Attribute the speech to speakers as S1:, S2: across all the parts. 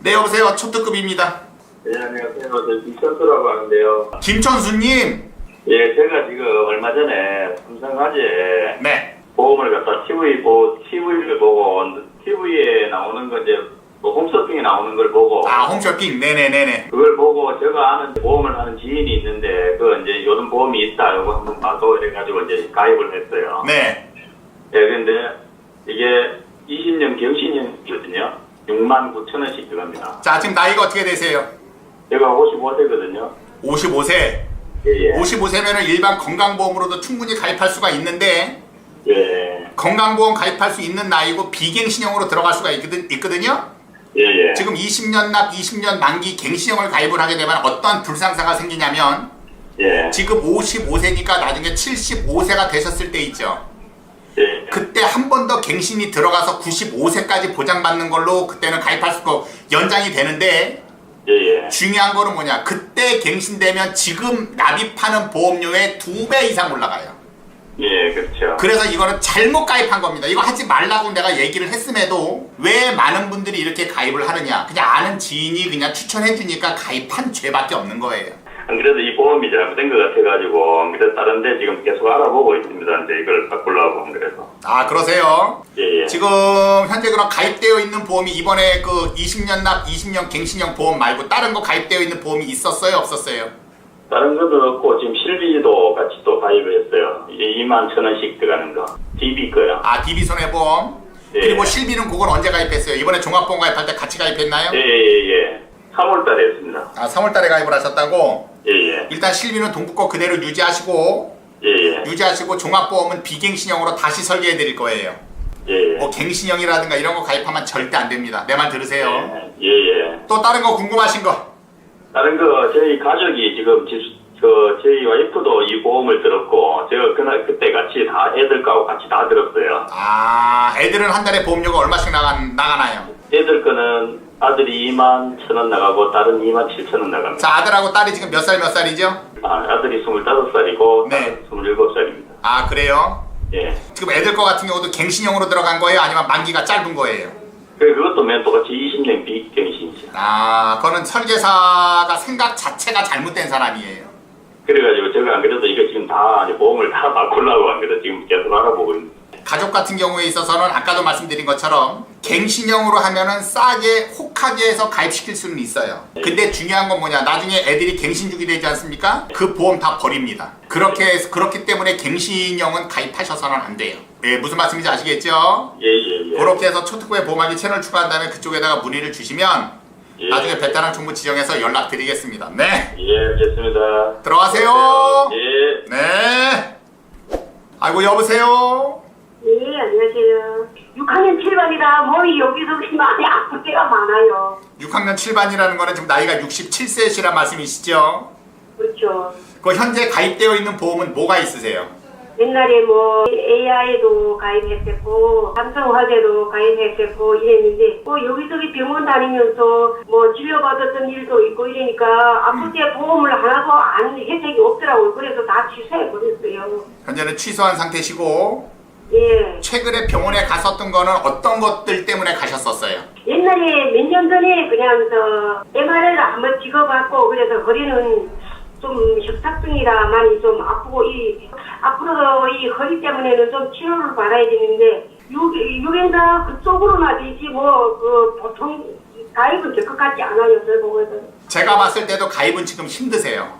S1: 네, 여보세요. 초특급입니다.
S2: 네, 안녕하세요. 저 김천수라고 하는데요.
S1: 김천수님.
S2: 예, 제가 지금 얼마 전에 삼성화재에
S1: 네.
S2: 보험을 갖다 TV를 보고, TV에 나오는 거 이제 뭐 홈쇼핑에 나오는 걸 보고.
S1: 아, 홈쇼핑. 네네네네.
S2: 그걸 보고 제가 아는 보험을 하는 지인이 있는데, 그 이제 요런 보험이 있다. 요거 한번 봐서 해가지고 이제 가입을 했어요.
S1: 네.
S2: 예, 근데 이게 20년 경신형이거든요. 69,000원씩 들어갑니다.
S1: 자, 지금 나이가 어떻게 되세요?
S2: 제가 55세거든요.
S1: 55세.
S2: 예, 예.
S1: 55세면은 일반 건강보험으로도 충분히 가입할 수가 있는데,
S2: 예,
S1: 건강보험 가입할 수 있는 나이고 비갱신형으로 들어갈 수가 있거든요?
S2: 예, 예.
S1: 지금 20년 납, 20년 만기 갱신형을 가입을 하게 되면 어떤 불상사가 생기냐면,
S2: 예.
S1: 지금 55세니까 나중에 75세가 되셨을 때 있죠?
S2: 예.
S1: 그때 한 번 더 갱신이 들어가서 95세까지 보장받는 걸로 그때는 가입할 수 있고 연장이 되는데,
S2: 예, 예.
S1: 중요한 거는 뭐냐, 그때 갱신되면 지금 납입하는 보험료의 2배 이상 올라가요.
S2: 예, 그렇죠.
S1: 그래서 이거는 잘못 가입한 겁니다. 이거 하지 말라고 내가 얘기를 했음에도 왜 많은 분들이 이렇게 가입을 하느냐, 그냥 아는 지인이 그냥 추천해 주니까 가입한 죄밖에 없는 거예요.
S2: 안 그래도 이 보험이 잘못된 것 같아가지고, 안 그래도 다른 데 지금 계속 알아보고 있습니다. 이제 이걸 바꾸려고, 안 그래서.
S1: 아, 그러세요?
S2: 예, 예.
S1: 지금 현재 그럼 가입되어 있는 보험이 이번에 그 20년 납, 20년 갱신형 보험 말고 다른 거 가입되어 있는 보험이 있었어요, 없었어요?
S2: 다른 것도 없고, 지금 실비도 같이 또 가입을 했어요. 이게 21,000원씩 들어가는 거. DB 거요.
S1: 아, DB손해보험.
S2: 예.
S1: 그리고 실비는 그건 언제 가입했어요? 이번에 종합보험 가입할 때 같이 가입했나요?
S2: 예, 예, 예. 3월 달에 했습니다.
S1: 아, 3월달에 가입을 하셨다고?
S2: 예, 예.
S1: 일단 실비는 동부 거 그대로 유지하시고,
S2: 예, 예.
S1: 유지하시고 종합보험은 비갱신형으로 다시 설계해 드릴 거예요.
S2: 예, 예.
S1: 뭐 갱신형이라든가 이런 거 가입하면 절대 안 됩니다. 내 말 들으세요.
S2: 예, 예.
S1: 또 다른 거 궁금하신 거?
S2: 다른 거, 저희 가족이 지금, 저희 와이프도 이 보험을 들었고, 제가 그때 같이 다 애들 거하고 같이 다 들었어요.
S1: 아, 애들은 한 달에 보험료가 얼마씩 나가나요?
S2: 애들 거는 아들이 21,000원 나가고, 딸은 27,000원 나갑니다.
S1: 자, 아들하고 딸이 지금 몇 살이죠?
S2: 아들이 25살이고,
S1: 네.
S2: 딸은 27살입니다.
S1: 아, 그래요?
S2: 예.
S1: 지금 애들 거 같은 경우도 갱신형으로 들어간 거예요? 아니면 만기가 짧은 거예요?
S2: 그것도 맨 똑같이 20년 비갱신이죠.
S1: 아, 그거는 설계사가 생각 자체가 잘못된 사람이에요.
S2: 그래가지고 제가 안 그래도 이거 지금 다 이제 보험을 다 바꾸려고 안 그래도 지금 계속 알아보고 있는.
S1: 가족 같은 경우에 있어서는 아까도 말씀드린 것처럼 갱신형으로 하면은 싸게 혹하게 해서 가입시킬 수는 있어요. 근데 중요한 건 뭐냐, 나중에 애들이 갱신주기 되지 않습니까? 그 보험 다 버립니다. 그렇기 때문에 갱신형은 가입하셔서는 안 돼요. 네, 무슨 말씀인지 아시겠죠?
S2: 예, 예, 예.
S1: 그렇게 해서 초특보에 보험하기 채널 추가한 다음에 그쪽에다가 문의를 주시면
S2: 예.
S1: 나중에 베테랑 총무 지정해서 연락드리겠습니다. 네,
S2: 예, 알겠습니다.
S1: 들어가세요.
S2: 예.
S1: 네. 아이고, 여보세요.
S3: 네, 안녕하세요. 6학년 7반이라 몸이 여기서 많이 아플 때가 많아요.
S1: 6학년 7반이라는 거는 지금 나이가 67세시란 말씀이시죠?
S3: 그렇죠.
S1: 그 현재 가입되어 있는 보험은 뭐가 있으세요?
S3: 옛날에 뭐 AI도 가입했었고 삼성화재도 가입했었고 이랬는데 뭐 여기저기 병원 다니면서 뭐 진료받았던 일도 있고 이러니까 아플 때 보험을 하나도 안 혜택이 없더라고요. 그래서 다 취소해버렸어요.
S1: 현재는 취소한 상태시고,
S3: 예.
S1: 최근에 병원에 갔었던 거는 어떤 것들 때문에 가셨었어요?
S3: 옛날에 몇 년 전에 그냥 MRI를 한번 찍어봤고 그래서 허리는 좀 협착증이라 많이 좀 아프고 앞으로 이 허리 때문에는 좀 치료를 받아야 되는데 유gen사 그쪽으로나 되지 뭐 그 보통 가입은 될 것 같지 않아요. 저희 보고서.
S1: 제가 봤을 때도 가입은 지금 힘드세요.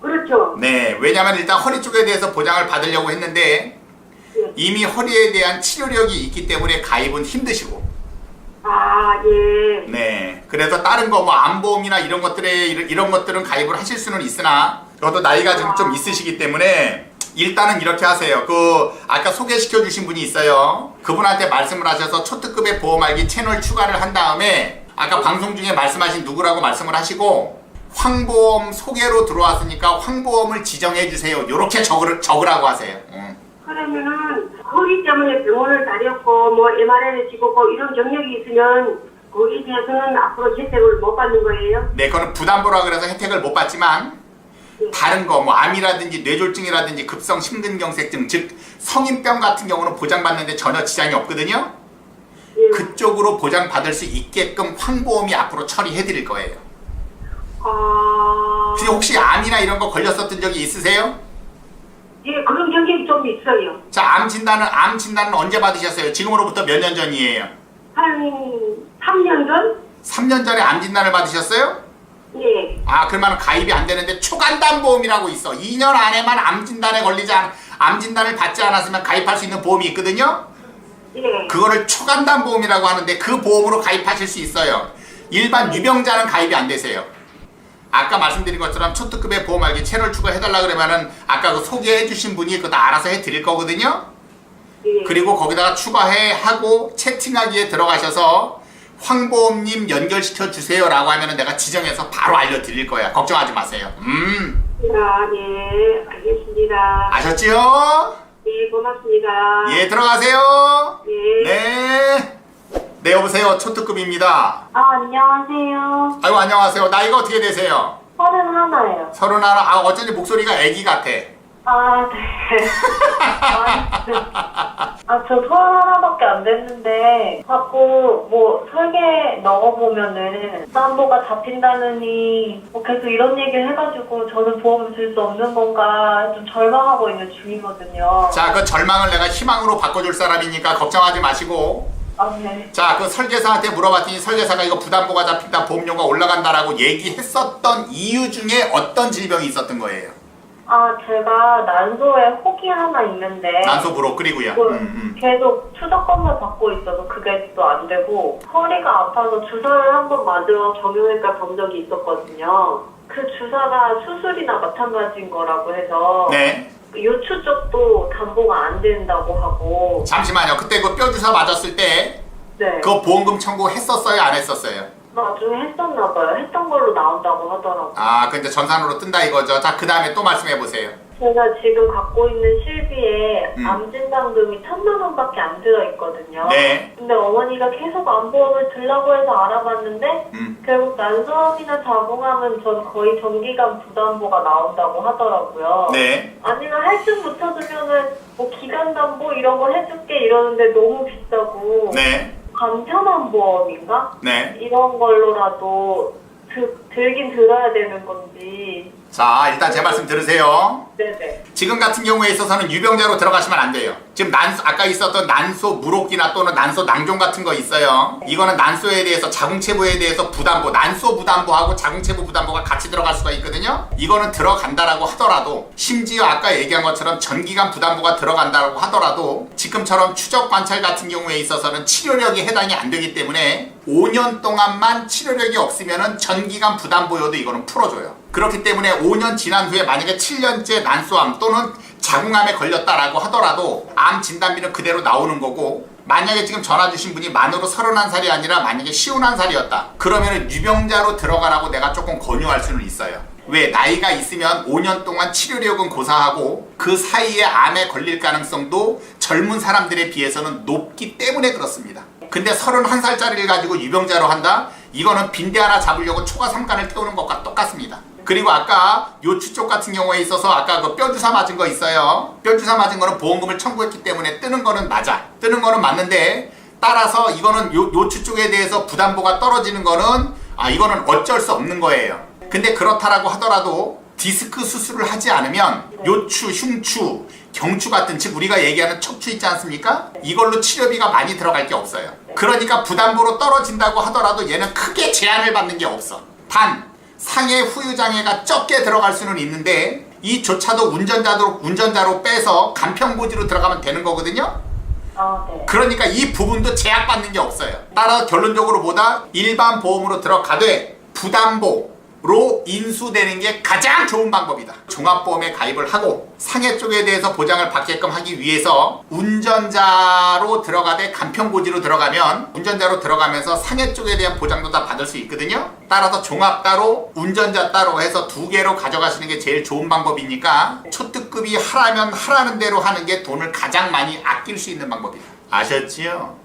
S3: 그렇죠.
S1: 네, 왜냐면 일단 허리 쪽에 대해서 보장을 받으려고 했는데 이미 허리에 대한 치료력이 있기 때문에 가입은 힘드시고,
S3: 아, 예.
S1: 네, 그래서 다른 거 뭐 암보험이나 이런 것들은 가입을 하실 수는 있으나 저도 나이가 좀 있으시기 때문에 일단은 이렇게 하세요. 아까 소개시켜 주신 분이 있어요. 그분한테 말씀을 하셔서 초특급의 보험알기 채널 추가를 한 다음에 아까 방송 중에 말씀하신 누구라고 말씀을 하시고, 황보험 소개로 들어왔으니까 황보험을 지정해 주세요. 요렇게 적으라고 하세요.
S3: 그러면은 허리 때문에 병원을 다녔고 뭐 MRI를 찍었고 이런 경력이 있으면 거기에 대해서는 앞으로 혜택을 못 받는 거예요?
S1: 네, 그거는 부담보라 그래서 혜택을 못 받지만 다른 거 뭐 암이라든지 뇌졸중이라든지 급성 심근경색증, 즉 성인병 같은 경우는 보장받는데 전혀 지장이 없거든요.
S3: 예.
S1: 그쪽으로 보장 받을 수 있게끔 황보험이 앞으로 처리해 드릴 거예요. 근데 혹시 암이나 이런 거 걸렸었던 적이 있으세요?
S3: 예, 그런 경력이 좀 있어요.
S1: 자, 암 진단은 언제 받으셨어요? 지금으로부터 몇 년 전이에요?
S3: 한 3년 전?
S1: 3년 전에 암 진단을 받으셨어요?
S3: 예.
S1: 아, 그러면 가입이 안 되는데 초간단 보험이라고 있어. 2년 안에만 암 진단에 암 진단을 받지 않았으면 가입할 수 있는 보험이 있거든요.
S3: 예.
S1: 그거를 초간단 보험이라고 하는데 그 보험으로 가입하실 수 있어요. 일반 유병자는 가입이 안 되세요. 아까 말씀드린 것처럼 초특급의 보험 알기 채널 추가해달라 그러면은 아까 그 소개해주신 분이 그거 다 알아서 해드릴 거거든요.
S3: 예.
S1: 그리고 거기다가 추가하고 채팅하기에 들어가셔서 황보험님 연결시켜 주세요라고 하면은 내가 지정해서 바로 알려드릴 거야. 걱정하지 마세요.
S3: 예, 알겠습니다.
S1: 아셨지요?
S3: 예, 고맙습니다.
S1: 예, 들어가세요.
S3: 예.
S1: 네. 네, 여보세요. 초특급입니다.
S4: 안녕하세요.
S1: 아이고, 안녕하세요. 나이가 어떻게 되세요?
S4: 31이에요.
S1: 31. 아, 어쩐지 목소리가 애기 같아.
S4: 아, 네. 저 31밖에 안 됐는데, 자꾸 뭐 설계 넣어보면은, 부담보가 잡힌다느니, 계속 이런 얘기를 해가지고, 저는 보험을 들 수 없는 건가, 좀 절망하고 있는 중이거든요.
S1: 자, 그 절망을 내가 희망으로 바꿔줄 사람이니까 걱정하지 마시고.
S4: 아, 네.
S1: 자, 그 설계사한테 물어봤더니 설계사가 이거 부담보가 잡힌다, 보험료가 올라간다라고 얘기했었던 이유 중에 어떤 질병이 있었던 거예요?
S4: 제가 난소에 혹이 하나 있는데,
S1: 난소 부로 끓이고요.
S4: 계속 추적검사 받고 있어서 그게 또 안 되고, 허리가 아파서 주사를 한 번 맞으러 정형외과 본 적이 있었거든요. 그 주사가 수술이나 마찬가지인 거라고 해서,
S1: 네.
S4: 요추 쪽도 담보가 안 된다고 하고.
S1: 잠시만요. 그때 그 뼈 주사 맞았을 때
S4: 네.
S1: 그거 보험금 청구했었어요? 안 했었어요?
S4: 나중에 했었나 봐요. 했던 걸로 나온다고 하더라고요.
S1: 아, 근데 전산으로 뜬다 이거죠. 자, 그 다음에 또 말씀해 보세요.
S4: 제가 지금 갖고 있는 실비에
S1: 음.
S4: 암진단금이 1,000만 원밖에 안 들어있거든요.
S1: 네.
S4: 근데 어머니가 계속 암보험을 들라고 해서 알아봤는데 결국 난소암이나 자궁암은 전 거의 정기간 부담보가 나온다고 하더라고요.
S1: 네.
S4: 아니면 할증 붙여주면은 뭐 기간담보 이런 거 해줄게 이러는데 너무 비싸고
S1: 네.
S4: 간편한 보험인가?
S1: 네.
S4: 이런 걸로라도 들긴 들어야 되는 건지.
S1: 자, 일단 제 말씀 들으세요.
S4: 네네.
S1: 지금 같은 경우에 있어서는 유병자로 들어가시면 안 돼요. 지금 아까 있었던 난소 무록기나 또는 난소 낭종 같은 거 있어요. 이거는 난소에 대해서 자궁체부에 대해서 부담보, 난소 부담보하고 자궁체부 부담보가 같이 들어갈 수가 있거든요. 이거는 들어간다라고 하더라도, 심지어 아까 얘기한 것처럼 전기간 부담보가 들어간다라고 하더라도 지금처럼 추적 관찰 같은 경우에 있어서는 치료력이 해당이 안 되기 때문에 5년 동안만 치료력이 없으면은 전기간 부담보여도 이거는 풀어줘요. 그렇기 때문에 5년 지난 후에 만약에 7년째 난소암 또는 자궁암에 걸렸다라고 하더라도 암 진단비는 그대로 나오는 거고, 만약에 지금 전화 주신 분이 만으로 31살이 아니라 만약에 51살이었다 그러면은 유병자로 들어가라고 내가 조금 권유할 수는 있어요. 왜? 나이가 있으면 5년 동안 치료력은 고사하고 그 사이에 암에 걸릴 가능성도 젊은 사람들에 비해서는 높기 때문에 그렇습니다. 근데 31살짜리를 가지고 유병자로 한다? 이거는 빈대 하나 잡으려고 초과 3간을 태우는 것과 똑같습니다. 그리고 아까 요추 쪽 같은 경우에 있어서 아까 그 뼈주사 맞은 거 있어요. 뼈주사 맞은 거는 보험금을 청구했기 때문에 뜨는 거는 맞아. 뜨는 거는 맞는데, 따라서 이거는 요추 쪽에 대해서 부담보가 떨어지는 거는 이거는 어쩔 수 없는 거예요. 근데 그렇다라고 하더라도 디스크 수술을 하지 않으면 요추, 흉추, 경추 같은, 즉 우리가 얘기하는 척추 있지 않습니까? 이걸로 치료비가 많이 들어갈 게 없어요. 그러니까 부담보로 떨어진다고 하더라도 얘는 크게 제한을 받는 게 없어. 단 상해 후유장애가 적게 들어갈 수는 있는데 이조차도 운전자로 빼서 간편고지로 들어가면 되는 거거든요.
S4: 네.
S1: 그러니까 이 부분도 제약받는 게 없어요. 따라 결론적으로 보다 일반 보험으로 들어가되 부담보로 인수되는 게 가장 좋은 방법이다. 종합보험에 가입을 하고 상해 쪽에 대해서 보장을 받게끔 하기 위해서 운전자로 들어가되 간편고지로 들어가면 운전자로 들어가면서 상해 쪽에 대한 보장도 다 받을 수 있거든요. 따라서 종합 따로 운전자 따로 해서 2개로 가져가시는 게 제일 좋은 방법이니까 초특급이 하라면 하라는 대로 하는 게 돈을 가장 많이 아낄 수 있는 방법이다. 아셨지요?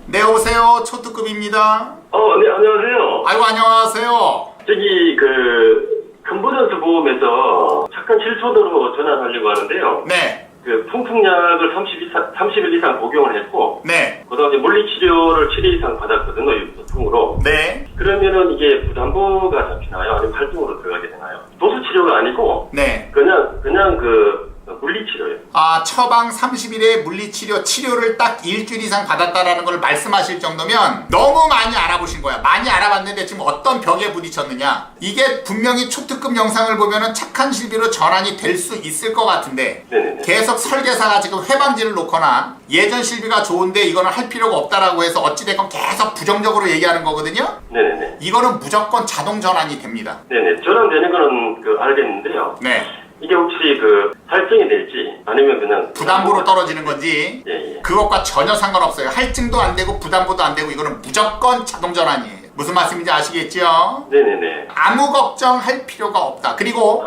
S1: 네, 여보세요. 초특급입니다.
S2: 네, 안녕하세요.
S1: 아이고, 안녕하세요.
S2: 저기 컨버전스 보험에서 잠깐 실손으로 전화하려고 하는데요.
S1: 네.
S5: 그 풍풍약을 30일 이상 복용을 했고,
S1: 네.
S5: 그다음에 물리치료를 7일 이상 받았거든요, 유통으로.
S1: 네.
S5: 그러면은 이게 부담부가 잡히나요? 아니면 활동으로 들어가게 되나요? 도수 치료가 아니고,
S1: 네.
S5: 그냥 그 물리치료예요.
S1: 아, 처방 30일의 물리치료, 치료를 딱 일주일 이상 받았다라는 걸 말씀하실 정도면 너무 많이 알아보신 거야. 많이 알아봤는데 지금 어떤 벽에 부딪혔느냐. 이게 분명히 초특급 영상을 보면은 착한 실비로 전환이 될 수 있을 것 같은데
S5: 네네네.
S1: 계속 설계사가 지금 회방지를 놓거나 예전 실비가 좋은데 이거는 할 필요가 없다라고 해서 어찌됐건 계속 부정적으로 얘기하는 거거든요.
S5: 네네네.
S1: 이거는 무조건 자동 전환이 됩니다.
S5: 네네. 전환되는 거는 알겠는데요.
S1: 네.
S5: 이게 혹시 그 할증이 될지 아니면 그냥
S1: 부담부로 떨어지는 건지
S5: 예.
S1: 그것과 전혀 상관없어요. 할증도 안 되고 부담부도 안 되고 이거는 무조건 자동 전환이에요. 무슨 말씀인지 아시겠죠?
S5: 네네네.
S1: 아무 걱정할 필요가 없다. 그리고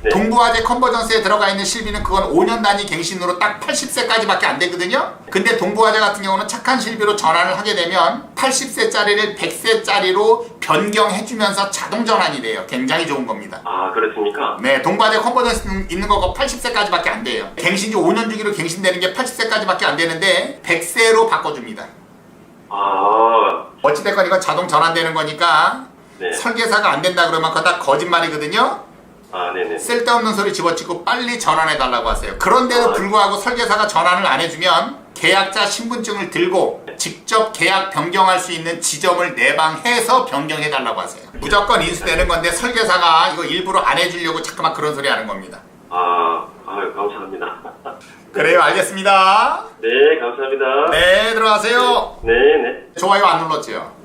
S5: 네.
S1: 동부화재 컨버전스에 들어가 있는 실비는 그건 5년 단위 갱신으로 딱 80세까지밖에 안 되거든요. 근데 동부화재 같은 경우는 착한 실비로 전환을 하게 되면 80세짜리를 100세짜리로 변경해주면서 자동 전환이 돼요. 굉장히 좋은 겁니다.
S5: 아, 그렇습니까?
S1: 네, 동부화재 컨버전스 있는 거가 80세까지밖에 안 돼요. 갱신지 5년 주기로 갱신되는 게 80세까지밖에 안 되는데 100세로 바꿔줍니다.
S5: 아,
S1: 어찌됐건 이건 자동 전환되는 거니까
S5: 네.
S1: 설계사가 안 된다 그러면 그거 다 거짓말이거든요.
S5: 아, 네네.
S1: 쓸데없는 소리 집어치고 빨리 전환해달라고 하세요. 그런데도 불구하고 설계사가 전환을 안 해주면 계약자 신분증을 들고 직접 계약 변경할 수 있는 지점을 내방해서 변경해달라고 하세요. 무조건 인수되는 건데 설계사가 이거 일부러 안 해주려고 자꾸만 그런 소리 하는 겁니다.
S5: 감사합니다.
S1: 그래요, 알겠습니다.
S5: 네, 감사합니다.
S1: 네, 들어가세요.
S5: 네.
S1: 좋아요 안 눌렀죠?